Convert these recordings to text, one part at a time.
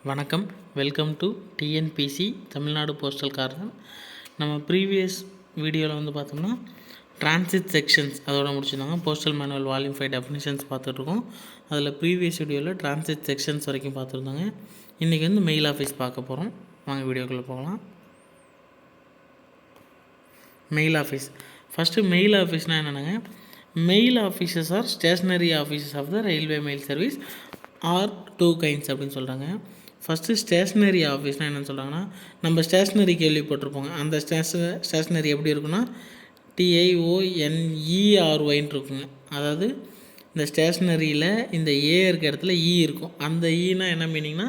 வணக்கம். Welcome to TNPSC Tamil Nadu postal corner. நம்ம previous வீடியோவில் வந்து பார்த்தோம்னா டிரான்சிட் செக்ஷன்ஸ் அதோட முடிச்சிருந்தாங்க. போஸ்டல் மேனுவல் வால்யூம் 5 டெஃபினிஷன்ஸ் பார்த்துட்ருக்கோம். அதில் ப்ரீவியஸ் வீடியோவில் டிரான்சிட் செக்ஷன்ஸ் வரைக்கும் பார்த்துருந்தாங்க. இன்றைக்கி வந்து மெயில் ஆஃபீஸ் பார்க்க போகிறோம். வாங்க வீடியோக்குள்ளே போகலாம். Mail office. ஃபஸ்ட்டு மெயில் ஆஃபீஸ்னால் என்னென்னாங்க, mail offices are stationary offices of the railway mail service are 2 kinds அப்படின்னு சொல்கிறாங்க. ஃபஸ்ட்டு ஸ்டேஷ்னரி ஆஃபீஸ்னால் என்னென்னு சொல்கிறாங்கன்னா, நம்ம ஸ்டேஷ்னரி கேள்விப்பட்டிருப்போங்க. அந்த ஸ்டேஷ்னரி எப்படி இருக்குன்னா TIONERYன்னு இருக்குங்க. அதாவது இந்த ஸ்டேஷ்னரியில் இந்த ஏ இருக்க இடத்துல இருக்கும். அந்த ஈனா என்ன மீனிங்னா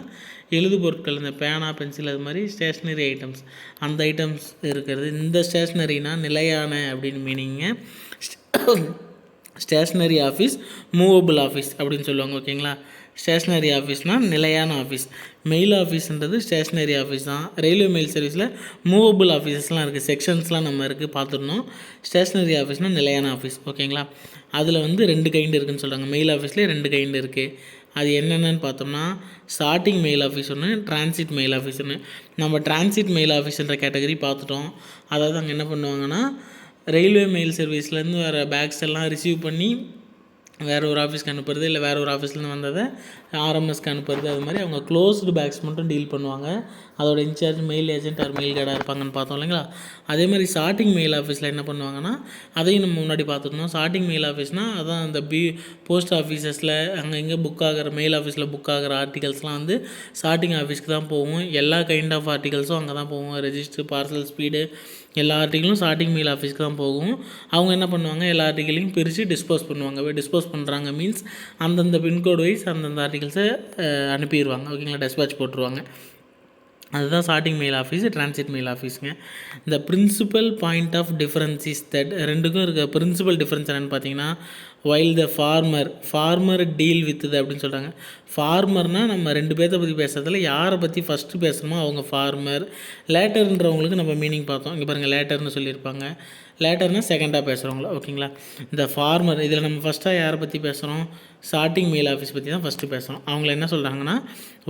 எழுது பொருட்கள், இந்த பேனா பென்சில் அது மாதிரி ஸ்டேஷ்னரி ஐட்டம்ஸ், அந்த ஐட்டம்ஸ் இருக்கிறது. இந்த ஸ்டேஷ்னரினா நிலையான அப்படின்னு மீனிங்க. ஸ்டேஷ்னரி ஆஃபீஸ், மூவபிள் ஆஃபீஸ் அப்படின்னு சொல்லுவாங்க. ஓகேங்களா. ஸ்டேஷ்னரி ஆஃபீஸ்னால் நிலையான ஆஃபீஸ். மெயில் ஆஃபீஸ்ன்றது ஸ்டேஷ்னரி ஆஃபீஸ் தான். ரயில்வே மெயில் சர்வீஸில் மூவபிள் ஆஃபீஸஸ்லாம் இருக்குது, செக்ஷன்ஸ்லாம் நம்ம இருக்குது பார்த்துருந்தோம். ஸ்டேஷ்னரி ஆஃபீஸ்னால் நிலையான ஆஃபீஸ். ஓகேங்களா. அதில் வந்து 2 கைண்டு இருக்குதுன்னு சொல்கிறாங்க. மெயில் ஆஃபீஸ்லேயே 2 கைண்டு இருக்குது. அது என்னென்னு பார்த்தோம்னா, ஸ்டார்டிங் மெயில் ஆஃபீஸ் ஒன்று, டிரான்சிட் மெயில் ஆஃபீஸ் ஒன்று. நம்ம டிரான்சிட் மெயில் ஆஃபீஸ்ன்ற கேட்டகரி பார்த்துட்டோம். அதாவது அங்கே என்ன பண்ணுவாங்கன்னா, ரயில்வே மெயில் சர்வீஸ்லேருந்து வர பேக்ஸ் எல்லாம் ரிசீவ் பண்ணி வேறு ஒரு ஆஃபீஸ்க்கு அனுப்புறது, இல்லை வேறு ஒரு ஆஃபீஸ்லேருந்து வந்ததை ஆர்எம்எஸ்க்கு அனுப்புறது, அது மாதிரி அவங்க க்ளோஸ்டு பேக்ஸ் மட்டும் டீல் பண்ணுவாங்க. அதோட in charge mail agent or mail கார்டாக இருப்பாங்கன்னு பார்த்தோம் இல்லைங்களா. அதே மாதிரி ஸ்டார்டிங் மெயில் ஆஃபீஸில் என்ன பண்ணுவாங்கன்னா, அதையும் நம்ம முன்னாடி பார்த்துருந்தோம். ஸ்டார்டிங் மெயில் ஆஃபீஸ்னால் அதான் அந்த போஸ்ட் ஆஃபீஸஸில் அங்கே இங்கே புக் ஆகிற மெயில் ஆஃபீஸில் புக் ஆகிற ஆர்டிகல்ஸ்லாம் வந்து ஸ்டார்டிங் ஆஃபீஸ்க்கு தான் போகும். எல்லா கைண்ட் ஆஃப் ஆர்டிகல்ஸும் அங்கே தான் போகும். ரெஜிஸ்டர், பார்சல், ஸ்பீடு, எல்லா ஆர்டிகளும் ஸ்டார்டிங் மெயில் ஆஃபீஸ்க்கு தான் போகும். அவங்க என்ன பண்ணுவாங்க, எல்லா ஆர்டிகளையும் பிரித்து டிஸ்போஸ் பண்ணுவாங்க. டிஸ்போஸ் பண்ணுறாங்க மீன்ஸ் அந்தந்த பின்கோடு வைஸ் அந்தந்த ஆர்டிகல்ஸை அனுப்பிடுவாங்க. ஓகேங்களா. டெஸ்பாச் போட்டுருவாங்க. அதுதான் sorting mail office, transit mail ஆஃபீஸுங்க. இந்த principal point of difference is that, ரெண்டுக்கும் இருக்க பிரின்சிபல் டிஃப்ரென்ஸ் என்னென்னு பார்த்தீங்கன்னா, while the former deal with இது அப்படின்னு சொல்கிறாங்க. ஃபார்மர்னால் நம்ம 2 பேர்த்த பற்றி பேசுகிறதுல யாரை பற்றி ஃபஸ்ட்டு பேசணுமோ அவங்க ஃபார்மர். லேட்டர்ன்றவங்களுக்கு நம்ம மீனிங் பார்த்தோம். இங்கே பாருங்கள், லேட்டர்னு சொல்லியிருப்பாங்க. லேட்டர்னால் செகண்டாக பேசுகிறவங்களா. ஓகேங்களா. இந்த ஃபார்மர் இதில் நம்ம ஃபஸ்ட்டாக யாரை பற்றி பேசுகிறோம், ஸ்டார்டிங் மெயில் ஆஃபீஸ் பற்றி தான் ஃபஸ்ட்டு பேசுகிறோம். அவங்கள என்ன சொல்கிறாங்கன்னா,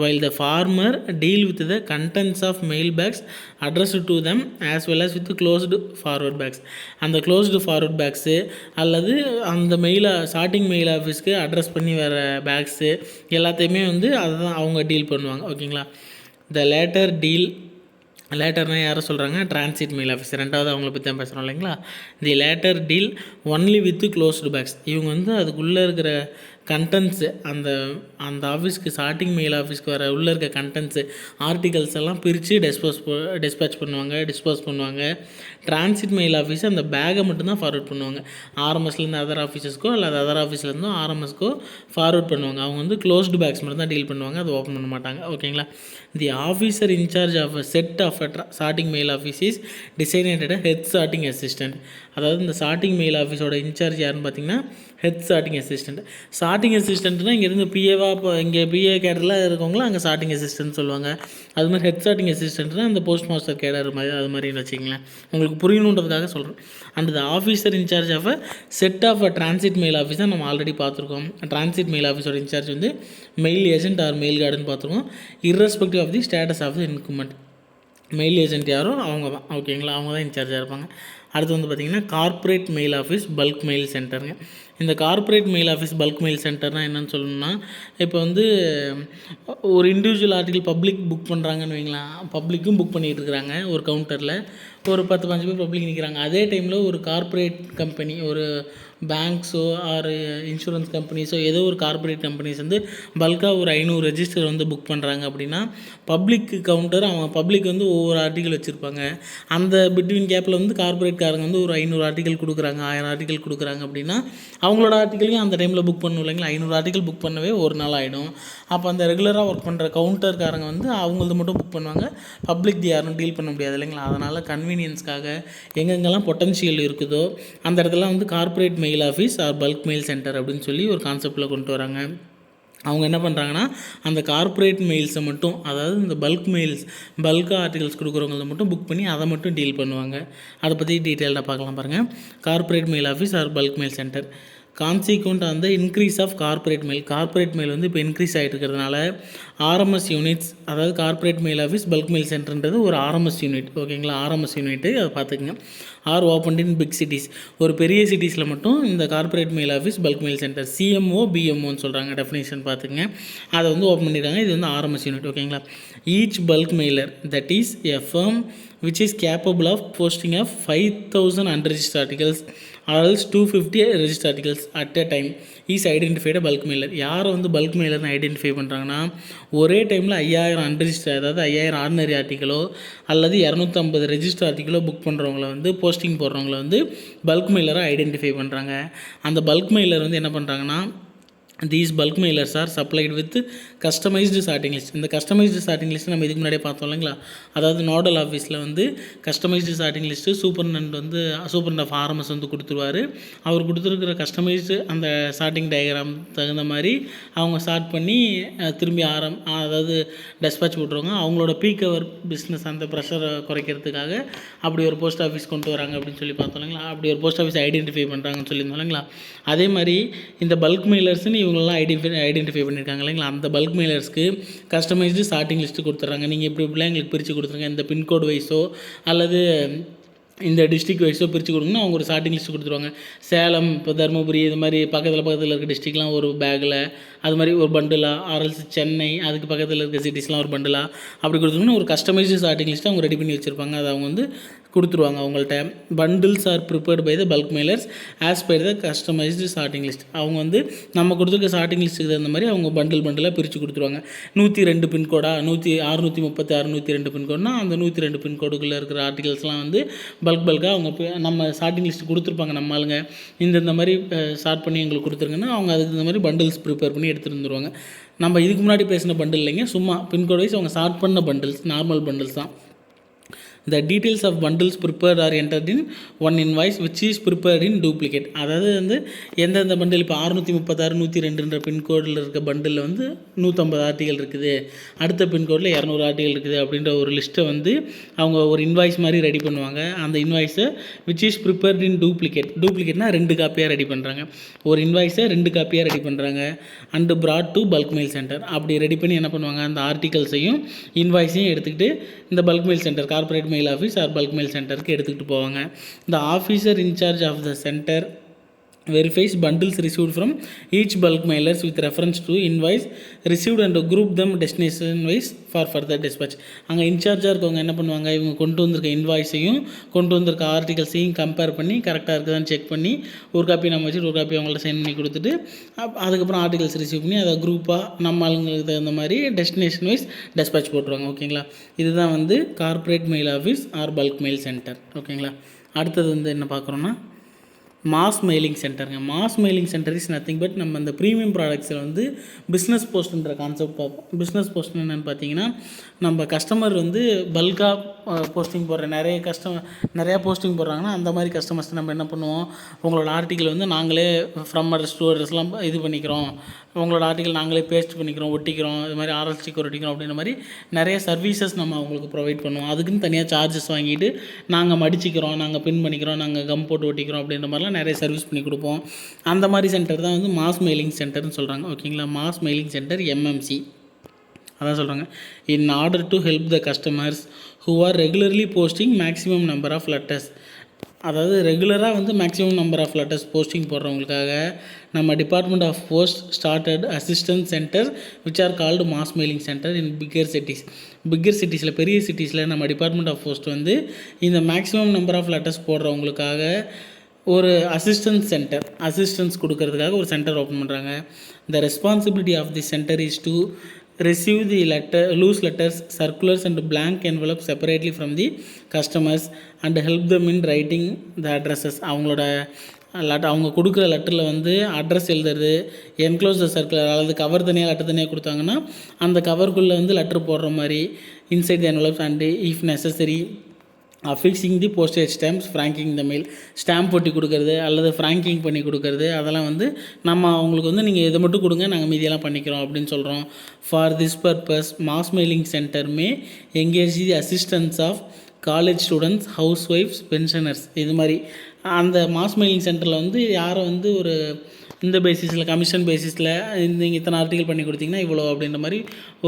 while the former deal with the contents of mail bags addressed to them as well as with closed forward bags. அந்த க்ளோஸ்டு ஃபார்வர்ட் பேக்ஸு அல்லது அந்த ஸ்டார்டிங் மெயில் ஆஃபீஸ்க்கு அட்ரஸ் பண்ணி வர பேக்ஸு எல்லாத்தையுமே வந்து அதை தான் அவங்க டீல் பண்ணுவாங்க. ஓகேங்களா. த லேட்டர்னால் யாரை சொல்கிறாங்க, டிரான்சிட் மெயில் ஆஃபீஸ். ரெண்டாவது அவங்கள பற்றி தான் பேசுகிறோம் இல்லைங்களா. The latter deal only with closed bags. இவங்க வந்து அதுக்குள்ளே இருக்கிற கண்டென்ட்ஸு, அந்த ஆஃபீஸ்க்கு ஸ்டார்டிங் மெயில் ஆஃபீஸ்க்கு வர உள்ளே இருக்க கண்டென்ட்ஸு ஆர்டிகல்ஸ் எல்லாம் பிரித்து டிஸ்பேச் பண்ணுவாங்க. டிரான்சிட் மெயில் ஆஃபீஸ் அந்த பேக்கை மட்டும்தான் ஃபார்வர்ட் பண்ணுவாங்க. ஆர்எம்எஸ்லேருந்து அதர் ஆஃபீஸஸ்க்கோ அல்லது அதர் ஆஃபீஸ்லேருந்தோ ஆர்எம்எஸ்க்கோ ஃபார்வர்ட் பண்ணுவாங்க. அவங்க வந்து க்ளோஸ்டு பேக்ஸ் மட்டும் தான் டீல் பண்ணுவாங்க, அது ஓப்பன் பண்ண மாட்டாங்க. ஓகேங்களா. The officer in charge of a set of sorting mail office is designated head sorting assistant. அதாவது இந்த ஸ்டார்டிங் மெயில் ஆஃபீஸோட இன்சார்ஜ் யாருன்னு பார்த்தீங்கன்னா ஹெட் ஸ்டார்டிங் அசிஸ்டன்ட். ஸ்டார்டிங் அசிஸ்டன்ட்னா இங்கேருந்து பிஏவா, இப்போ இங்கே பிஏ கேடரில் இருக்கவங்களா அங்கே ஸ்டார்டிங் அசிஸ்டன்ட் சொல்லுவாங்க. அது மாதிரி ஹெட் ஸ்டார்டிங் அசிஸ்டன்ட்னா அந்த போஸ்ட் மாஸ்டர் கேடர் மாதிரி, அது மாதிரின்னு வச்சிங்களேன். உங்களுக்கு புரியணுன்றதுக்காக சொல்கிறேன். And the officer in charge of a set of a transit mail office தான் நம்ம ஆல்ரெடி பார்த்துருக்கோம். டிரான்சிட் மெயில் ஆஃபீஸோட இன்சார்ஜ் வந்து மெயில் ஏஜென்ட் ஆர் மெயில் கார்டுன்னு பார்த்துருக்கோம். Irrespective of the status of the incumbent. Mail agent யாரோ அவங்க தான். ஓகேங்களா. அவங்க தான் இன்சார்ஜாக இருப்பாங்க. அடுத்து வந்து பார்த்திங்கன்னா corporate mail office, bulk mail சென்டருங்க. இந்த corporate mail office, bulk mail சென்டர்னால் என்னென்னு சொல்லணும்னா, இப்போ வந்து ஒரு இண்டிவிஜுவல் ஆர்டிகல் பப்ளிக் புக் பண்ணுறாங்கன்னு வைங்களேன். பப்ளிக்கும் புக் பண்ணிகிட்டு இருக்கிறாங்க. ஒரு கவுண்டரில் ஒரு 10-15 பேர் பப்ளிக் நிற்கிறாங்க. அதே டைமில் ஒரு கார்ப்பரேட் கம்பெனி, ஒரு பேங்க்ஸோ ஆர் இன்சூரன்ஸ் கம்பெனிஸோ ஏதோ ஒரு கார்ப்பரேட் கம்பெனிஸ் வந்து பல்காக ஒரு 500 ரெஜிஸ்டர் வந்து புக் பண்ணுறாங்க அப்படின்னா, பப்ளிக் கவுண்டர் அவங்க பப்ளிக் வந்து ஒவ்வொரு ஆர்டிகல் வச்சுருப்பாங்க. அந்த பிட்வீன் கேப்பில் வந்து கார்ப்பரேட்காரங்க வந்து ஒரு 500 ஆர்டிகல் கொடுக்குறாங்க, 1000 ஆர்டிகல் கொடுக்குறாங்க அப்படின்னா, அவங்களோட ஆர்டிகலையும் அந்த டைமில் புக் பண்ணணும் இல்லைங்களா. 500 ஆர்டிகல் புக் பண்ணவே ஒரு நாள் ஆகிடும். அப்போ அந்த ரெகுலராக ஒர்க் பண்ணுற கவுண்டர்காரங்க வந்து அவங்களது மட்டும் புக் பண்ணுவாங்க. பப்ளிக் யாரும் டீல் பண்ண முடியாது இல்லைங்களா. அதனால் கன்வீனியன்ஸ்க்காக எங்கெங்கெல்லாம் பொட்டன்ஷியல் இருக்குதோ அந்த இடத்துல வந்து corporate mail office or bulk mail centre அப்படின்னு சொல்லி ஒரு கான்செப்டில் கொண்டு வராங்க. அவங்க என்ன பண்ணுறாங்கன்னா, அந்த கார்ப்பரேட் மெயில்ஸை மட்டும், அதாவது இந்த பல்காக ஆர்டிகல்ஸ் கொடுக்குறவங்கள மட்டும் புக் பண்ணி அதை மட்டும் டீல் பண்ணுவாங்க. அதை பற்றி டீட்டெயில்டாக பார்க்கலாம் பாருங்கள். Corporate mail office or bulk mail centre. Consequent on the increase of corporate mail. Corporate mail வந்து இப்போ இன்க்ரீஸ் ஆகிட்டு இருக்கிறதுனால ஆர்எம்எஸ் யூனிட்ஸ், அதாவது corporate mail office bulk mail சென்டர்ன்றது ஒரு ஆர்எம்எஸ் யூனிட். ஓகேங்களா, ஆர்எம்எஸ் யூனிட்டு அதை பார்த்துக்குங்க. Are open in big cities. ஒரு பெரிய சிட்டிஸில் மட்டும் இந்த corporate mail office bulk mail centre CMO பிஎம்ஓன்னு சொல்கிறாங்க, டெஃபினேஷன் பார்த்துக்குங்க. அதை வந்து ஓப்பன் பண்ணியிருக்காங்க. இது வந்து ஆர்எம்எஸ் யூனிட். ஓகேங்களா, each bulk mailer that is a firm which is capable of posting of 5,000 unregistered articles or else 250 registered articles at a time is identified a bulk mailer. யாரை வந்து bulk மெயிலர்னு identify பண்ணுறாங்கன்னா, ஒரே டைமில் 5000 unregistered, அதாவது 5000 ordinary ஆர்டிக்கலோ அல்லது 250 register ஆர்டிக்கலோ book பண்ணுறவங்கள வந்து posting போடுறவங்கள வந்து bulk மெயிலராக identify பண்ணுறாங்க. அந்த பல்க் மெயிலர் வந்து என்ன பண்ணுறாங்கன்னா, these bulk mailers are supplied with customized sorting list. இந்த customized sorting list நம்ம இதுக்கு முன்னாடியே பார்த்தோம் இல்லைங்களா, அதாவது நோடல் ஆஃபீஸில் வந்து customised sorting list superintendent of RMS வந்து கொடுத்துருவார். அவர் கொடுத்துருக்கிற கஸ்டமைஸ்டு அந்த சார்ட்டிங் டயக்ராம் தகுந்த மாதிரி அவங்க சார்ட் பண்ணி திரும்பி அதாவது டெஸ்பாச் போட்டுருவாங்க. அவங்களோட பீக் ஹவர் பிஸ்னஸ் அந்த ப்ரெஷரை குறைக்கிறதுக்காக அப்படி ஒரு போஸ்ட் ஆஃபீஸ் கொண்டு வராங்க அப்படின்னு சொல்லி பார்த்தோம் இல்லைங்களா. அப்படி ஒரு போஸ்ட் ஆஃபீஸ் ஐடென்டிஃபை பண்ணுறாங்கன்னு சொல்லியிருந்தோம் இல்லைங்களா. அதே மாதிரி இந்த பல்க் மெயிலர்ஸ்னு இவங்கெல்லாம் ஐடென்டிஃபை பண்ணியிருக்காங்க இல்லைங்களா. அந்த பல்க் மெயிலர்ஸ்க்கு கஸ்டமைஸ்டு சார்ட்டிங் லிஸ்ட்டு கொடுத்துட்றாங்க. நீங்கள் இப்படிலாம் எங்களுக்கு பிரித்து கொடுத்துருங்க, இந்த பின்கோடு வைஸோ அல்லது இந்த டிஸ்ட்ரிக் வைஸோ பிரித்து கொடுங்கன்னா அவங்க ஒரு சார்ட்டிங் லிஸ்ட்டு கொடுத்துருவாங்க. சேலம், இப்போ தருமபுரி, இது மாதிரி பக்கத்தில் இருக்க டிஸ்ட்ரிக்ட்லாம் ஒரு பேக்கில் அது மாதிரி ஒரு பண்டிலாக, ஆர்எல்ஸ் சென்னை அதுக்கு பக்கத்தில் இருக்க சிட்டிஸ்லாம் ஒரு பண்டிலாக அப்படி கொடுத்துருங்கன்னா ஒரு கஸ்டமைஸ்டு சார்ட்டிங் லிஸ்ட்டு அவங்க ரெடி பண்ணி வச்சுருப்பாங்க. அதை அவங்க வந்து கொடுத்துருவாங்க அவங்கள்ட்ட. Bundles are prepared by the bulk mailers as per the customised sorting list. அவங்க வந்து நம்ம கொடுத்துருக்க சார்ட்டிங் லிஸ்ட்டுக்கு தகுந்த மாதிரி அவங்க பண்டிலாக பிரித்து கொடுத்துருவாங்க. 102 பின்கோடா, 636 102 பின்கோடுனா அந்த 102 பின்கோடுக்குள்ளே இருக்கிற ஆர்டிகல்ஸ்லாம் வந்து பல்காக அவங்க நம்ம சார்ட்டிங் லிஸ்ட் கொடுத்துருப்பாங்க. நம்ம ஆளுங்க இந்த மாதிரி ஷார்ட் பண்ணி எங்களுக்கு கொடுத்துருங்கன்னா அவங்க அதுக்கு இந்த மாதிரி பண்டில்ஸ் ப்ரிப்பேர் பண்ணி எடுத்துகிட்டு வந்துடுவாங்க. நம்ம இதுக்கு முன்னாடி பேசின பண்டில் இல்லைங்க, சும்மா பின்கோடு வைஸ் அவங்க ஷார்ட் பண்ண பண்டில்ஸ், நார்மல் பண்டில்ஸ் தான். The details of bundles prepared are entered in one invoice which is prepared in duplicate. அதாவது வந்து எந்தெந்த பண்டில் இப்போ 636 102 பின்கோடில் இருக்க பண்டிலில் வந்து 150 ஆர்டிகல் இருக்குது, அடுத்த பின்கோடில் 200 ஆர்டிகல் இருக்குது அப்படின்ற ஒரு லிஸ்ட்டை வந்து அவங்க ஒரு இன்வாய்ஸ் மாதிரி ரெடி பண்ணுவாங்க. அந்த இன்வாய்ஸை which is prepared in டூப்ளிகேட்னா 2 காப்பியாக ரெடி பண்ணுறாங்க. ஒரு இன்வாய்ஸை 2 காப்பியாக ரெடி பண்ணுறாங்க and brought to bulk mail centre. அப்படி ரெடி பண்ணி என்ன பண்ணுவாங்க, அந்த ஆர்டிகல்ஸையும் இன்வாய்ஸையும் எடுத்துக்கிட்டு இந்த bulk mail centre, corporate mail office or bulk mail சென்டருக்கு எடுத்துக்கிட்டு போவாங்க. இந்த officer in charge of the centre verifies bundles received from each bulk mailers with reference to invoice received and group them destination wise for further dispatch. அங்கே இன்சார்ஜாக இருக்கவங்க என்ன பண்ணுவாங்க, இவங்க கொண்டு வந்திருக்க இன்வாய்ஸையும் கொண்டு வந்திருக்க ஆர்டிகல்ஸையும் கம்பேர் பண்ணி கரெக்டாக இருக்குதான்னு செக் பண்ணி ஒரு காப்பி நம்ம வச்சுட்டு ஒரு காப்பி அவங்கள்ட்ட சென்ட் பண்ணி கொடுத்துட்டு அதுக்கப்புறம் ஆர்டிகல்ஸ் ரிசீவ் பண்ணி அதை குரூப்பாக நம்ம ஆளுங்களுக்கு தகுந்த மாதிரி டெஸ்டினேஷன் வைஸ் டெஸ்பாச் போட்டுருவாங்க. ஓகேங்களா, இதுதான் வந்து corporate mail office or bulk mail centre. ஓகேங்களா, அடுத்தது வந்து என்ன பார்க்குறோன்னா மாஸ் மெயிலிங் சென்டருங்க. Mass mailing centre is nothing but நம்ம இந்த ப்ரீமியம் ப்ராடக்ட்ஸில் வந்து பிஸ்னஸ் போஸ்ட்ன்ற கான்செப்ட் பார்ப்போம். பிஸ்னஸ் போஸ்ட் என்னென்னு பார்த்தீங்கன்னா, நம்ம கஸ்டமர் வந்து பல்காக போஸ்டிங் போடுற நிறையா போஸ்டிங் போடுறாங்கன்னா அந்த மாதிரி கஸ்டமர்ஸ் நம்ம என்ன பண்ணுவோம், உங்களோட ஆர்டிக்கல் வந்து நாங்களே ஃப்ரம் அட்ரஸ் டூ அட்ரஸ்லாம் இது பண்ணிக்கிறோம், உங்களோட ஆர்டிக்கல் நாங்களே பேஸ்ட் பண்ணிக்கிறோம், ஒட்டிக்கிறோம், இது மாதிரி ஆர்எல் ஸ்டிக்கர் ஒட்டிக்கிறோம் அப்படின்ற மாதிரி நிறைய சர்வீசஸ் நம்ம அவங்களுக்கு ப்ரொவைட் பண்ணுவோம். அதுக்குன்னு தனியாக சார்ஜஸ் வாங்கிட்டு நாங்கள் மடிச்சிக்கிறோம், நாங்கள் பின் பண்ணிக்கிறோம், நாங்கள் கம் போட்டு ஒட்டிக்கிறோம் அப்படின்ற மாதிரிலாம் நிறைய சர்வீஸ் பண்ணி கொடுப்போம். அந்த மாதிரி சென்டர் தான் வந்து மாஸ் மெயிலிங் சென்டர்னு சொல்கிறாங்க. ஓகேங்களா, மாஸ் மெயிலிங் சென்டர் எம்எம்சி அதான் சொல்கிறாங்க. In order to help the customers who are regularly posting maximum number of letters. அதாவது ரெகுலராக வந்து maximum number of letters posting போடுறவங்களுக்காக நம்ம department of post started assistant centre which are called mass mailing centre in bigger சிட்டிஸில் பெரிய சிட்டிஸில் நம்ம department of post வந்து இந்த மேக்ஸிமம் நம்பர் ஆஃப் லெட்டர்ஸ் போடுறவங்களுக்காக ஒரு அசிஸ்டன்ஸ் கொடுக்கறதுக்காக ஒரு சென்டர் ஓப்பன் பண்ணுறாங்க. The responsibility of the centre is to receive the loose letters, circulars and blank envelopes separately from the customers and help them in writing the addresses. அவங்க கொடுக்குற லெட்டரில் வந்து address எழுதுறது, என்க்ளோஸ் த சர்க்குலர் அதாவது cover தனியாக letter தனியாக கொடுத்தாங்கன்னா அந்த கவருக்குள்ளே வந்து லெட்டர் போடுற மாதிரி inside the envelopes and if necessary affixing the postage stamps, franking the mail, stamp ஒட்டி கொடுக்கறது அல்லது ஃப்ராங்கிங் பண்ணி கொடுக்கறது, அதெல்லாம் வந்து நம்ம அவங்களுக்கு வந்து நீங்கள் இதை மட்டும் கொடுங்க, நாங்கள் மீதியெல்லாம் பண்ணிக்கிறோம் அப்படின்னு சொல்கிறோம். For this purpose mass mailing centre may engage the assistance of college students, ஹவுஸ் ஒய்ஃப்ஸ், பென்ஷனர்ஸ். இது மாதிரி அந்த மாஸ் மெயிலிங் சென்டரில் வந்து யாரை வந்து ஒரு இந்த பேசிஸில் கமிஷன் பேசிஸில் நீங்கள் இத்தனை ஆர்டிகல் பண்ணி கொடுத்தீங்கன்னா இவ்வளோ அப்படின்ற மாதிரி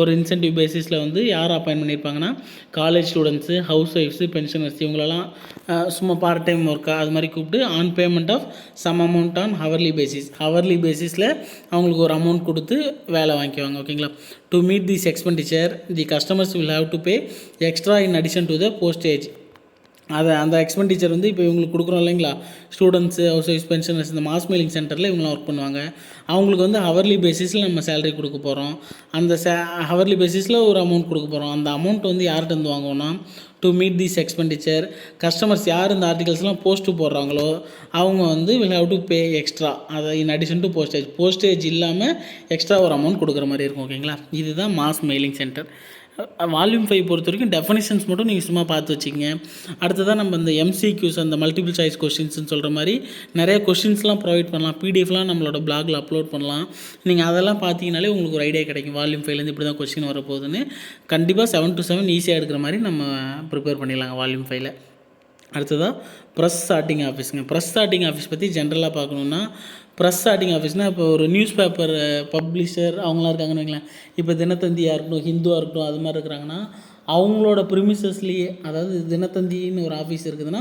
ஒரு இன்சென்டிவ் பேசிஸில் வந்து யார் அப்பாயின் பண்ணியிருப்பாங்கன்னா college students, house wifes, pensioners இவங்களெல்லாம் சும்மா பார்ட் டைம் ஒர்க்காக அது மாதிரி கூப்பிட்டு on payment of some amount on hourly basis, hourly பேசிஸில் அவங்களுக்கு ஒரு அமௌண்ட் கொடுத்து வேலை வாங்கிக்குவாங்க. ஓகேங்களா. To meet this expenditure the customers will have to pay extra in addition to the postage. அந்த எக்ஸ்பெண்டிச்சர் வந்து இப்போ இவங்களுக்கு கொடுக்குறோம் இல்லைங்களா, ஸ்டூடெண்ட்ஸு, ஹவுஸ் ஒய்ஃப், பென்ஷனர்ஸ், இந்த மாஸ் மெயிலிங் சென்டரில் இவங்களாம் ஒர்க் பண்ணுவாங்க. அவங்களுக்கு வந்து ஹவர்லி பேசிஸில் நம்ம சேலரி கொடுக்க போகிறோம். அந்த ஹவர்லி பேசிஸில் ஒரு அமௌண்ட் கொடுக்க போகிறோம். அந்த அமௌண்ட் வந்து யார்கிட்ட இருந்து வாங்குவோன்னா, to meet this expenditure customers யார் இந்த ஆர்டிகல்ஸ்லாம் போஸ்ட்டு போடுறாங்களோ அவங்க வந்து will have to pay extra, அதை இன் அடிஷன் டு போஸ்டேஜ் இல்லாமல் எக்ஸ்ட்ரா ஒரு அமௌண்ட் கொடுக்குற மாதிரி இருக்கும். ஓகேங்களா. இதுதான் மாஸ் மெயிலிங் சென்டர். வால்யூம் 5 பொறுத்த வரைக்கும் டெஃபனிஷன்ஸ் மட்டும் நீங்கள் சும்மா பார்த்து வச்சுக்கிங்க. அடுத்ததான் நம்ம இந்த MCQs அந்த மல்டிபிள் சாய்ஸ் கொஸ்டின்ஸ்னு சொல்கிற மாதிரி நிறைய கொஸ்டின்ஸ்லாம் ப்ரொவைட் பண்ணலாம். PDF-லாம் நம்மளோட பிளாகில் அப்லோட் பண்ணலாம். நீங்கள் அதெல்லாம் பார்த்தீங்கனாலே உங்களுக்கு ஒரு ஐடியா கிடைக்கும். வால்யூம் 5லேருந்து இப்படி தான் கொஸ்டின் வரப்போகுதுன்னு. கண்டிப்பாக 7 to 7 ஈஸியாக எடுக்கிற மாதிரி நம்ம ப்ரிப்பேர் பண்ணிடலாங்க வால்யூம் 5ல். அடுத்ததாக ப்ரெஸ் சார்ட்டிங் ஆஃபீஸுங்க. ப்ரெஸ் சார்ட்டிங் ஆஃபீஸ் பற்றி ஜென்ரலாக பார்க்கணுன்னா, ப்ரெஸ் சார்ட்டிங் ஆஃபீஸ்னால் இப்போ ஒரு நியூஸ் பேப்பர் பப்ளிஷர் அவங்களாம் இருக்காங்கன்னு வைங்களேன். இப்போ தினத்தந்தியாக இருக்கட்டும், ஹிந்துவாக இருக்கட்டும், அது மாதிரி இருக்கிறாங்கன்னா அவங்களோட ப்ரிமிசஸ்லேயே, அதாவது தினத்தந்தின்னு ஒரு ஆஃபீஸ் இருக்குதுன்னா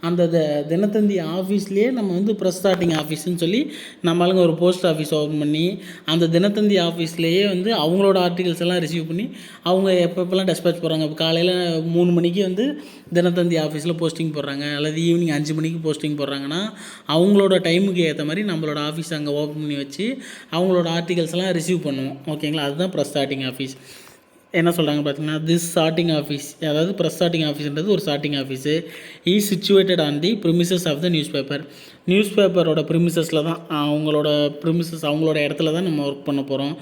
அந்த தினத்தந்தி ஆஃபீஸ்லேயே நம்ம வந்து ப்ரெஸ் சார்ட்டிங் ஆஃபீஸ்ன்னு சொல்லி நம்மளுங்க ஒரு போஸ்ட் ஆஃபீஸ் ஓப்பன் பண்ணி அந்த தினத்தந்தி ஆஃபீஸ்லேயே வந்து அவங்களோட ஆர்டிகல்ஸ் எல்லாம் ரிசீவ் பண்ணி அவங்க எப்பப்பெல்லாம் டெஸ்பேச் போடுறாங்க. இப்போ காலையில் 3 மணிக்கு வந்து தினத்தந்தி ஆஃபீஸில் போஸ்டிங் போடுறாங்க, அல்லது ஈவினிங் 5 மணிக்கு போஸ்டிங் போடுறாங்கன்னா அவங்களோட டைமுக்கு ஏற்ற மாதிரி நம்மளோட ஆஃபீஸ் அங்கே ஓப்பன் பண்ணி வச்சு அவங்களோட ஆர்டிகல்ஸ் எல்லாம் ரிசீவ் பண்ணுவோம். ஓகேங்களா. அதுதான் ப்ரெஸ் சார்ட்டிங் ஆஃபீஸ். என்ன சொல்கிறாங்க பார்த்தீங்கன்னா, திஸ் சார்ட்டிங் ஆஃபீஸ், அதாவது ப்ரெஸ் சார்ட்டிங் ஆஃபீஸ்ன்றது ஒரு sorting office, is situated on the premises of the news paper. News பேப்பரோட ப்ரிமிசஸில் தான், அவங்களோட இடத்துல தான் நம்ம ஒர்க் பண்ண போகிறோம்.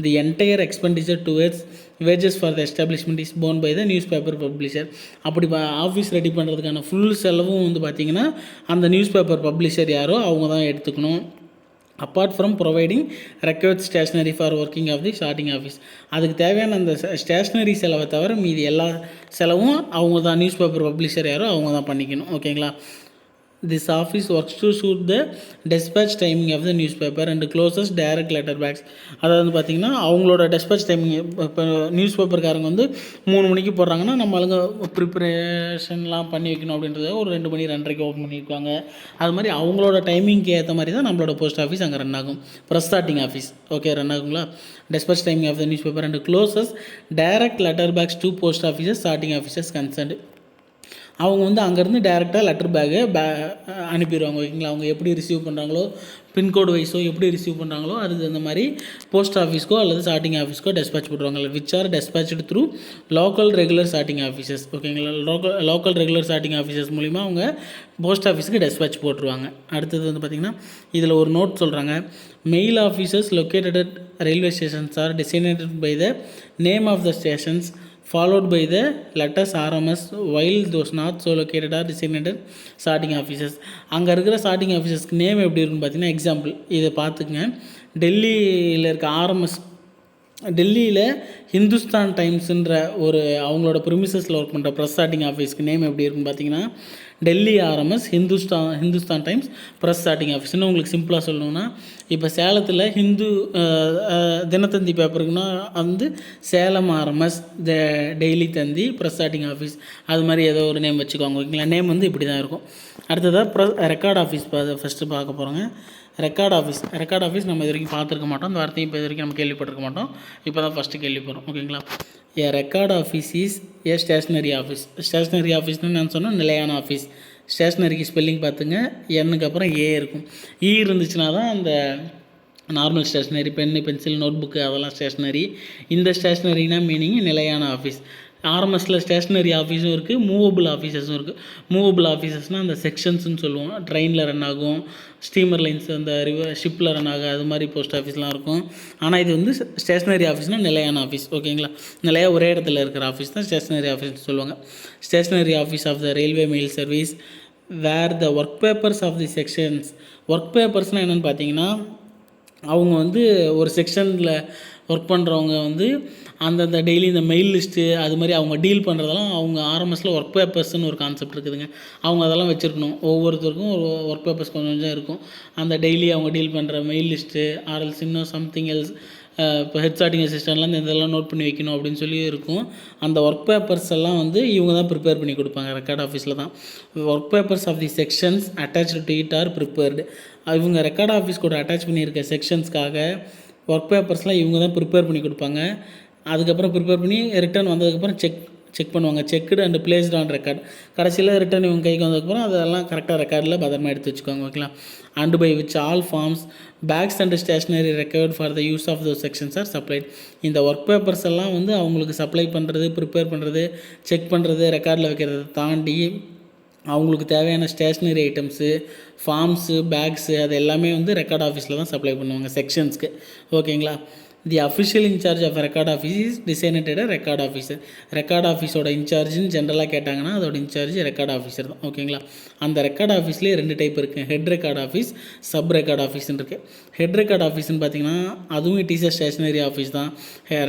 The entire expenditure towards wages for the establishment is borne by the news paper publisher. அப்படி ஆஃபீஸ் ரெடி பண்ணுறதுக்கான ஃபுல் செலவும் வந்து பார்த்திங்கன்னா அந்த நியூஸ் பேப்பர் பப்ளிஷர் யாரோ அவங்க தான் எடுத்துக்கணும். Apart from providing required stationery for working of the sorting office. அதுக்கு தேவையான அந்த ஸ்டேஷ்னரி செலவை தவிர மீதி எல்லா செலவும் அவங்க தான், நியூஸ் பேப்பர் பப்ளிஷர் யாரோ அவங்க தான் பண்ணிக்கணும். ஓகேங்களா. This office works to suit the dispatch timing of the news paper and closes direct letter bags. அதாவது பார்த்திங்கன்னா அவங்களோட டெஸ்பேச் டைமிங், இப்போ நியூஸ் பேப்பர்காரங்க வந்து 3 மணிக்கு போடுறாங்கன்னா நம்மளுங்க ப்ரிப்பரேஷன்லாம் பண்ணி வைக்கணும் அப்படின்றத ஒரு 2 மணி 2:30க்கு ஓப்பன் பண்ணியிருக்காங்க. அது மாதிரி அவங்களோட டைமிங்க்கு ஏற்ற மாதிரி தான் நம்மளோட போஸ்ட் ஆஃபீஸ் அங்கே ரன் ஆகும். ப்ரெஸ் சார்ட்டிங் ஆஃபீஸ் ரன் ஆகுங்களா. Dispatch timing of the news paper and closes direct letter bags to post offices sorting offices concerned. அவங்க வந்து அங்கேருந்து டேரெக்டாக லெட்டர் அனுப்பிடுவாங்க. ஓகேங்களா. அவங்க எப்படி ரிசீவ் பண்ணுறாங்களோ, பின்கோடு வைஸோ எப்படி ரிசீவ் பண்ணுறாங்களோ அது அந்த மாதிரி போஸ்ட் ஆஃபீஸ்க்கோ அல்லது சார்ட்டிங் ஆஃபீஸ்க்கோ டெஸ்பேச் பண்ணுவாங்க. Which are dispatched through local regular sorting offices. ஓகேங்களா. லோக்கல் ரெகுலர் சார்ட்டிங் ஆஃபீஸஸ் மூலிமா அவங்க போஸ்ட் ஆஃபீஸுக்கு டெஸ்பேச் போட்டுருவாங்க. அடுத்தது வந்து பார்த்திங்கன்னா இதில் ஒரு நோட் சொல்கிறாங்க. Mail offices located at railway stations are designated by the name of the stations followed by the letters RMS, while those not so located are designated sorting offices. அங்கே இருக்கிற சார்ட்டிங் ஆஃபீஸஸ்க்கு நேம் எப்படி இருக்குன்னு பார்த்தீங்கன்னா, example இதை பார்த்துக்குங்க. டெல்லியில் இருக்க RMS, டெல்லியில் ஹிந்துஸ்தான் டைம்ஸுன்ற ஒரு அவங்களோட ப்ரிமிசஸில் ஒர்க் பண்ணுற ப்ரெஸ் சார்ட்டிங் ஆஃபீஸ்க்கு நேம் எப்படி இருக்குன்னு பார்த்தீங்கன்னா, Delhi RMS Hindustan Times press sorting ஆஃபீஸ்னு. உங்களுக்கு சிம்பிளாக சொல்லணுன்னா, இப்போ சேலத்தில் தினத்தந்தி பேப்பருக்குன்னா வந்து Salem RMS daily Thanthi press sorting office, அது மாதிரி ஏதோ ஒரு நேம் வச்சுக்கோங்க. ஓகேங்களா. நேம் வந்து இப்படி தான் இருக்கும். அடுத்ததாக ரெக்கார்ட் ஆஃபீஸ் ஃபஸ்ட்டு பார்க்க போகிறோங்க. ரெக்கார்ட் ஆஃபீஸ் நம்ம இது வரைக்கும் பார்த்துருக்க மாட்டோம். இந்த வார்த்தையும் இப்போ இது வரைக்கும் நம்ம கேள்விப்பட்டிருக்க மாட்டோம். இப்போ தான் ஃபஸ்ட்டு கேள்விப்படுறோம். ஓகேங்களா. A record office is a stationary office. Stationary ஆஃபீஸ்னு நான் சொன்னால் நிலையான ஆஃபீஸ். ஸ்டேஷ்னரிக்கு ஸ்பெல்லிங் பார்த்துங்க. எண்ணுக்கு அப்புறம் ஏ இருக்கும். இருந்துச்சுன்னா தான் அந்த normal stationery, pen, pencil, note book அதெல்லாம் ஸ்டேஷ்னரி. இந்த ஸ்டேஷ்னரினா மீனிங் நிலையான ஆஃபீஸ். RMSல ஸ்டேஷ்னரி ஆஃபீஸும் இருக்குது, மூவபிள் ஆஃபீஸஸும் இருக்குது. மூவபிள் ஆஃபீஸஸ்னால் அந்த செக்ஷன்ஸ்னு சொல்லுவோம். ட்ரெயினில் ரன் ஆகும், ஸ்டீமர் லைன்ஸ் அந்த ஷிப்பில் ரன் ஆகும், அது மாதிரி போஸ்ட் ஆஃபீஸ்லாம் இருக்கும். ஆனால் இது வந்து ஸ்டேஷ்னரி ஆஃபீஸ்னால் நிலையான ஆஃபீஸ். ஓகேங்களா. நிலையாக ஒரே இடத்துல இருக்கிற ஆஃபீஸ் தான் ஸ்டேஷ்னரி ஆஃபீஸ்னு சொல்லுவாங்க. Stationary office of the railway mail service where the work papers of the sections. Work பேப்பர்ஸ்னால் என்னென்னு பார்த்தீங்கன்னா, அவங்க வந்து ஒரு செக்ஷனில் ஒர்க் பண்ணுறவங்க வந்து அந்தந்த டெய்லி இந்த மெயில் லிஸ்ட்டு அது மாதிரி அவங்க டீல் பண்ணுறதெல்லாம் அவங்க ஆர்எம்எஸில் ஒர்க் பேப்பர்ஸ்னு ஒரு கான்செப்ட் இருக்குதுங்க. அவங்க அதெல்லாம் வச்சுருக்கணும். ஒவ்வொருத்தருக்கும் ஒரு ஒர்க் பேப்பர்ஸ் கொஞ்சம் கொஞ்சம் இருக்கும். அந்த டெய்லி அவங்க டீல் பண்ணுற மெயில் லிஸ்ட்டு ஆர்எல்ஸ் இன்னும் சம்திங் எல்ஸ் இப்போ ஹெட் சார்ட்டிங் அசிஸ்டன்ட்லாம் இந்த இதெல்லாம் நோட் பண்ணி வைக்கணும் அப்படின்னு சொல்லி இருக்கும். அந்த ஒர்க் பேப்பர்ஸ் எல்லாம் வந்து இவங்க தான் ப்ரிப்பேர் பண்ணி கொடுப்பாங்க. ரெக்கார்ட் ஆஃபீஸில் தான் work papers of the sections attached to it are prepared. இவங்க ரெக்கார்ட் ஆஃபீஸ் கூட அட்டாச் பண்ணியிருக்க செக்ஷன்ஸ்க்காக ஒர்க் பேப்பர்ஸ்லாம் இவங்க தான் ப்ரிப்பேர் பண்ணி கொடுப்பாங்க. அதுக்கப்புறம் ப்ரிப்பேர் பண்ணி ரிட்டர்ன் வந்ததுக்கப்புறம் செக் பண்ணுவாங்க. Checked and placed on record. கடைசியில் ரிட்டர்ன் இவங்க கைக்கு வந்ததுக்கப்புறம் அதெல்லாம் கரெக்டாக ரெக்கார்டில் பத்திரமா எடுத்து வச்சுக்கோங்க. ஓகேங்களா. And by which all forms bags and stationery required for the use of those sections are supplied. இந்த ஒர்க் பேப்பர்ஸ் எல்லாம் வந்து அவங்களுக்கு சப்ளை பண்ணுறது, ப்ரிப்பேர் பண்ணுறது, செக் பண்ணுறது, ரெக்கார்டில் வைக்கிறத தாண்டி அவங்களுக்கு தேவையான ஸ்டேஷ்னரி ஐட்டம்ஸு, ஃபார்ம்ஸு, பேக்ஸு அது எல்லாமே வந்து ரெக்கார்ட் ஆஃபீஸில் தான் சப்ளை பண்ணுவாங்க செக்ஷன்ஸ்க்கு. ஓகேங்களா. The official in charge of record office is designated record officer. Record ஆஃபீஸோட இன்சார்ஜின்னு ஜென்ரலாக கேட்டாங்கன்னா அதோட இன்சார்ஜ் ரெக்கார்ட் ஆஃபீஸர் தான். ஓகேங்களா. அந்த ரெக்கார்ட் ஆஃபீஸ்லேயே 2 டைப் இருக்குது. Head record office, sub record ஆஃபீஸ்ன்னு இருக்குது. ஹெட் ரெக்கார்ட் ஆஃபீஸ்ன்னு பார்த்தீங்கன்னா அதுவும் இட் இஸ் ஸ்டேஷ்னரி ஆஃபீஸ் தான்.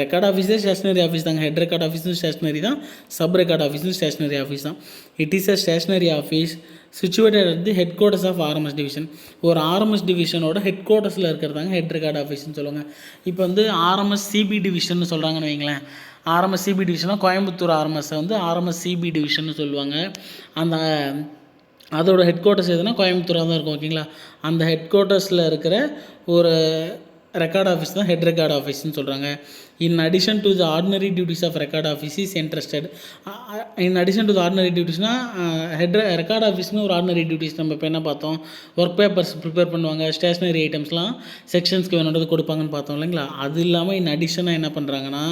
ரெக்கார்ட் ஆஃபீஸே ஸ்டேஷ்னரி ஆஃபீஸ் தாங்க. ஹெட் ரெக்கார்ட் ஆஃபீஸும் ஸ்டேஷ்னரி தான், சப் ரெக்கார்ட் ஆஃபீஸும் ஸ்டேஷ்னரி ஆஃபீஸ் தான். It is stationary office situated at the head quarters of RMS division. ஒரு ஆர்எம்எஸ் டிவிஷனோட ஹெட் குவார்ட்டர்ஸில் இருக்கிறதாங்க ஹெட் ரெக்கார்ட் ஆஃபீஸ்ன்னு சொல்லுவாங்க. இப்போ வந்து ஆர்எம்எஸ் சிபி டிவிஷன் சொல்கிறாங்கன்னு வைங்களேன். ஆர்எம்எஸ் சிபி டிவிஷனாக கோயம்புத்தூர் ஆர்எம்எஸ்ஸை வந்து ஆர்எம்எஸ் சிபி டிவிஷன் சொல்லுவாங்க. அந்த அதோட ஹெட் குவார்ட்டர்ஸ் எதுனா கோயம்புத்தூராக தான் இருக்கும். ஓகேங்களா. அந்த ஹெட் குவார்ட்டர்ஸில் இருக்கிற ஒரு ரெக்கார்ட் ஆஃபீஸ் தான் ஹெட் ரெக்கார்ட் ஆஃபீஸ்ன்னு சொல்கிறாங்க. In addition to the ordinary duties of record office is entrusted. In addition to the ordinary டியூட்டிஸ்னால் ரெக்கார்ட் ஆஃபீஸ்னு ஒரு ஆர்டினரி டியூட்டிஸ் நம்ம இப்போ என்ன பார்த்தோம், ஒர்க் பேப்பர்ஸ் ப்ரிப்பேர் பண்ணுவாங்க, ஸ்டேஷ்னரி ஐட்டம்ஸ்லாம் செக்ஷன்ஸ்க்கு வேணுன்றது கொடுப்பாங்கன்னு பார்த்தோம் இல்லைங்களா. அது இல்லாமல் இன் அடிஷனாக என்ன பண்ணுறாங்கன்னா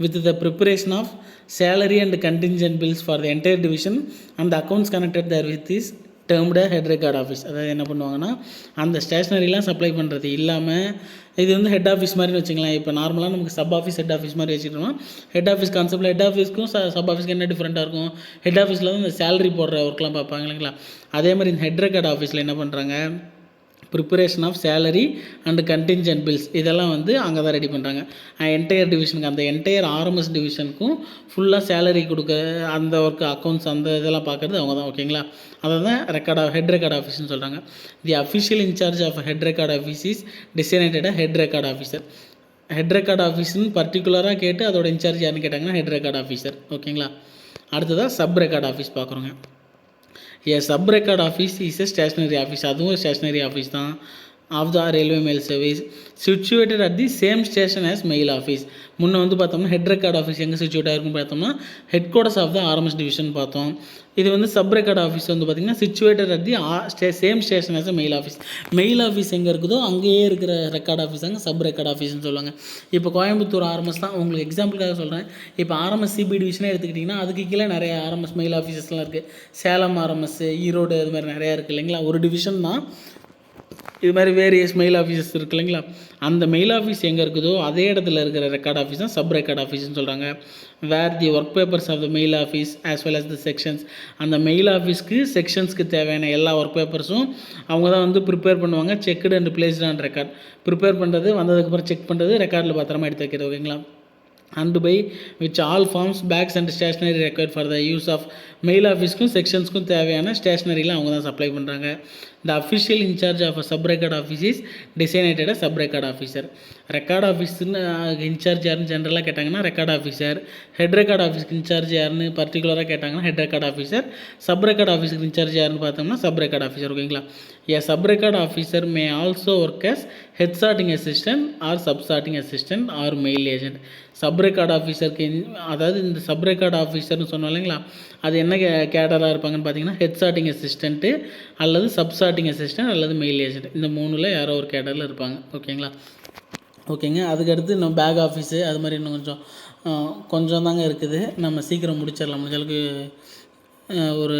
with the preparation of salary and contingent bills for the entire division and accounts connected there with is termed head record office. அதாவது என்ன பண்ணுவாங்கன்னா அந்த ஸ்டேஷ்னரிலாம் சப்ளை பண்ணுறது இல்லாமல் இது வந்து ஹெட் ஆஃபீஸ் மாதிரின்னு வச்சுக்கலாம். இப்போ நார்மலாக நமக்கு சப் ஆஃபீஸ் ஹெட் ஆஃபீஸ் மாதிரி வச்சுக்கிட்டோம்னா ஹெட் ஆஃபீஸ் கான்செப்ட்டில் ஹெட் ஆஃபீஸ்க்கும் சப் ஆஃபீஸ்க்கு என்ன டிஃப்ரெண்ட்டாக இருக்கும். ஹெட் ஆஃபீஸில் தான் இந்த சேலரி போடுற ஒர்க்லாம் பார்ப்பாங்க இல்லைங்களா. அதே மாதிரி இந்த ஹெட் ரெக்கார்ட் ஆஃபீஸில் என்ன பண்ணுறாங்க, preparation of salary and contingent bills இதெல்லாம் வந்து அங்கே தான் ரெடி பண்ணுறாங்க. என்டையர் டிவிஷனுக்கு அந்த என்டையர் ஆர்எம்எஸ் டிவிஷனுக்கும் ஃபுல்லாக சேலரி கொடுக்க அந்த ஒர்க் அக்கௌண்ட்ஸ் அந்த இதெல்லாம் பார்க்குறது அவங்க தான். ஓகேங்களா. அதை தான் ஹெட் ரெக்கார்ட் ஆஃபீஸ்னு சொல்கிறாங்க. The official in charge of head record office is designated head record officer. Head record ஆஃபீஸ்னு பர்டிகுலராக கேட்டு அதோட இன்சார்ஜ் யாருன்னு கேட்டாங்கன்னா ஹெட் ரெக்கார்ட் ஆஃபீஸர். ஓகேங்களா. அடுத்ததாக சப் ரெக்கார்ட் ஆஃபீஸ் பார்க்குறோங்க. Sub record office is stationary office. அதுவும் ஸ்டேஷ்னரி ஆஃபீஸ் தான் of the railway mail service situated at the same station as mail office. முன்னே வந்து பார்த்தோம்னா ஹெட் ரெக்கார்ட் ஆஃபீஸ் எங்கே சிச்சுவேட் ஆகிருக்குன்னு பார்த்தோம்னா head quarters of the RMS division பார்த்தோம். இது வந்து சப் ரெக்கார்ட் ஆஃபீஸ் வந்து பார்த்திங்கன்னா situated at the same station as mail office. Mail office எங்கே இருக்குதோ அங்கேயே இருக்கிற ரெக்கார்ட் ஆஃபீஸ் தாங்க சப் ரெக்கார்ட் ஆஃபீஸ்னு சொல்லுவாங்க. இப்போ கோயம்புத்தூர் ஆர்எம்எஸ் தான் உங்களுக்கு எக்ஸாம்பிளுக்காக சொல்கிறேன். இப்போ ஆர்எம்எஸ் சிபி டிவிஷனே எடுத்துக்கிட்டிங்கன்னா அதுக்கு கீழே நிறைய ஆர்எம்எஸ் மெயில் ஆஃபீஸஸ்லாம் இருக்குது. சேலம் ஆர்எம்எஸ், ஈரோடு இது மாதிரி நிறையா இருக்குது இல்லைங்களா. ஒரு டிவிஷன் தான் இது மாதிரி வேரியஸ் மெயில் ஆஃபீஸஸ் இருக்குது இல்லைங்களா. அந்த மெயில் ஆஃபீஸ் எங்கே இருக்குதோ அதே இடத்துல இருக்கிற ரெக்கார்ட் ஆஃபீஸ் தான் சப் ரெக்கார்ட் ஆஃபீஸ்னு சொல்கிறாங்க. Where the work papers of the mail office as well as the sections. அந்த மெயில் ஆஃபீஸ்க்கு செக்ஷன்ஸ்க்கு தேவையான எல்லா ஒர்க் பேப்பர்ஸும் அவங்க தான் வந்து ப்ரிப்பேர் பண்ணுவாங்க. Checked and placed on record. Prepare பண்ணுறது, வந்ததுக்கப்புறம் செக் பண்ணுறது, ரெக்கார்டில் பத்திரமா எடுத்து வைக்கிறது. ஓகேங்களா. and by which all forms, bags and stationery required for the use of mail ஆஃபீஸ்க்கும் செக்ஷன்ஸ்க்கும் தேவையான ஸ்டேஷ்னரிலாம் அவங்க தான் சப்ளை பண்ணுறாங்க. The official in charge of a sub-record office is designated a sub-record officer. Record ஆஃபீஸ்ன்னு இன்சார்ஜ் யாருன்னு ஜென்ரலாக கேட்டாங்கன்னா ரெக்கார்ட் ஆஃபீஸர். ஹெட் ரெக்கார்ட் ஆஃபீஸ்க்கு incharge யாருன்னு பர்டிகுலராக கேட்டாங்கன்னா head record officer. Sub record ஆஃபீஸுக்கு இன்சார்ஜ் யாருன்னு பார்த்தோம்னா சப் ரெக்கார்ட் ஆஃபீஸர். ஓகேங்களா. A sub-record officer may also work as head sorting assistant or sub-sorting assistant or mail agent. Sub record ஆஃபீஸருக்கு அதாவது இந்த சப் ரெக்கார்ட் ஆஃபீஸர்னு சொன்னோம் இல்லைங்களா, அது என்ன கேடராக இருப்பாங்கன்னு பார்த்தீங்கன்னா ஹெட் சார்ட்டிங் அசிஸ்டண்ட்டு அல்லது சப் சார்ட்டிங் அசிஸ்டன்ட் அல்லது மெயில் ஏஜென்ட். இந்த மூணில் யாரோ ஒரு கேடரில் இருப்பாங்க. ஓகேங்களா. ஓகேங்க. அதுக்கடுத்து நம்ம பேக் ஆஃபீஸு அது மாதிரி இன்னும் கொஞ்சம் தாங்க இருக்குது. நம்ம சீக்கிரம் முடிச்சிடலாம். முடிஞ்சளவுக்கு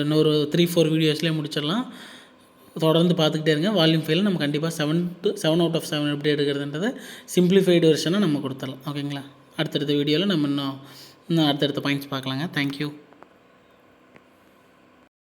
இன்னொரு 3-4 வீடியோஸ்லேயே முடிச்சிடலாம். தொடர்ந்து பார்த்துக்கிட்டே இருங்க. வால்யூம் 5 நம்ம கண்டிப்பாக 7 out of 7 எப்படி எடுக்கிறதுன்றதை சிம்பிளிஃபைடு வெர்ஷனாக நம்ம கொடுத்துடலாம். ஓகேங்களா. அடுத்தடுத்த வீடியோவில் நம்ம இன்னும் அடுத்தடுத்த பாயிண்ட்ஸ் பார்க்கலாங்க. தேங்க்யூ.